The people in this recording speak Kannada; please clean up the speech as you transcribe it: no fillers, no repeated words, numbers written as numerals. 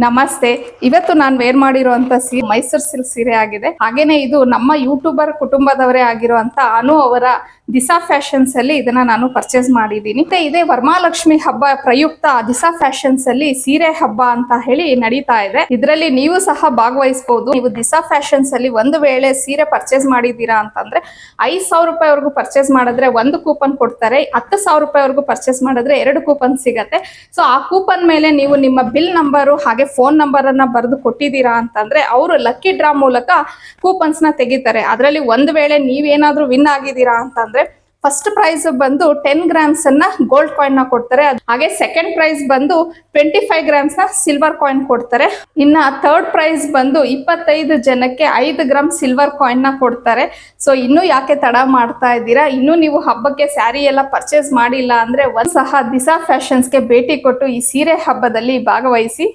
ನಮಸ್ತೆ. ಇವತ್ತು ನಾನು ವೇರ್ ಮಾಡಿರುವಂತ ಸೀರೆ ಮೈಸೂರು ಸಿಲ್ಕ್ ಸೀರೆ ಆಗಿದೆ. ಹಾಗೇನೆ ಇದು ನಮ್ಮ ಯೂಟ್ಯೂಬರ್ ಕುಟುಂಬದವರೇ ಆಗಿರುವಂತ ಅನು ಅವರ ದಿಸಾ ಫ್ಯಾಷನ್ಸ್ ಅಲ್ಲಿ ಇದನ್ನ ನಾನು ಪರ್ಚೇಸ್ ಮಾಡಿದ್ದೀನಿ. ಇದೇ ವರಮಹಾಲಕ್ಷ್ಮಿ ಹಬ್ಬ ಪ್ರಯುಕ್ತ ದಿಸಾ ಫ್ಯಾಷನ್ಸ್ ಅಲ್ಲಿ ಸೀರೆ ಹಬ್ಬ ಅಂತ ಹೇಳಿ ನಡೀತಾ ಇದೆ. ಇದರಲ್ಲಿ ನೀವು ಸಹ ಭಾಗವಹಿಸಬಹುದು. ನೀವು ದಿಸಾ ಫ್ಯಾಷನ್ಸ್ ಅಲ್ಲಿ ಒಂದು ವೇಳೆ ಸೀರೆ ಪರ್ಚೇಸ್ ಮಾಡಿದೀರಾ ಅಂತಂದ್ರೆ 5,000 ರೂಪಾಯಿವರೆಗೂ ಪರ್ಚೇಸ್ ಮಾಡಿದ್ರೆ ಒಂದು ಕೂಪನ್ ಕೊಡ್ತಾರೆ. 10,000 ರೂಪಾಯಿವರೆಗೂ ಪರ್ಚೇಸ್ ಮಾಡಿದ್ರೆ 2 ಕೂಪನ್ ಸಿಗತ್ತೆ. ಸೊ ಆ ಕೂಪನ್ ಮೇಲೆ ನೀವು ನಿಮ್ಮ ಬಿಲ್ ನಂಬರು ಹಾಗೆ ಫೋನ್ ನಂಬರ್ ಅನ್ನ ಬರೆದು ಕೊಟ್ಟಿದ್ದೀರಾ ಅಂತಂದ್ರೆ ಅವರು ಲಕ್ಕಿ ಡ್ರಾ ಮೂಲಕ ಕೂಪನ್ಸ್ ನ ತೆಗಿತಾರೆ. ಅದರಲ್ಲಿ ಒಂದು ವೇಳೆ ನೀವೇನಾದ್ರೂ ವಿನ್ ಆಗಿದ್ದೀರಾ ಅಂತಂದ್ರೆ ಫಸ್ಟ್ ಪ್ರೈಸ್ ಬಂದು 10 ಗ್ರಾಮ್ಸ್ ಅನ್ನ ಗೋಲ್ಡ್ ಕಾಯಿನ್ ನ ಕೊಡ್ತಾರೆ. ಹಾಗೆ ಸೆಕೆಂಡ್ ಪ್ರೈಸ್ ಬಂದು 25 ಗ್ರಾಮ್ಸ್ ನ ಸಿಲ್ವರ್ ಕಾಯಿನ್ ಕೊಡ್ತಾರೆ. ಇನ್ನ ಥರ್ಡ್ ಪ್ರೈಸ್ ಬಂದು 25 ಜನಕ್ಕೆ 5 ಗ್ರಾಮ್ ಸಿಲ್ವರ್ ಕಾಯಿನ್ ನ ಕೊಡ್ತಾರೆ. ಸೊ ಇನ್ನು ಯಾಕೆ ತಡ ಮಾಡ್ತಾ ಇದ್ದೀರಾ? ಇನ್ನು ನೀವು ಹಬ್ಬಕ್ಕೆ ಸ್ಯಾರಿ ಎಲ್ಲ ಪರ್ಚೇಸ್ ಮಾಡಿಲ್ಲ ಅಂದ್ರೆ ಒಂದ್ ಸಹ ದಿಸಾ ಫ್ಯಾಷನ್ಸ್ ಗೆ ಭೇಟಿ ಕೊಟ್ಟು ಈ ಸೀರೆ ಹಬ್ಬದಲ್ಲಿ ಭಾಗವಹಿಸಿ.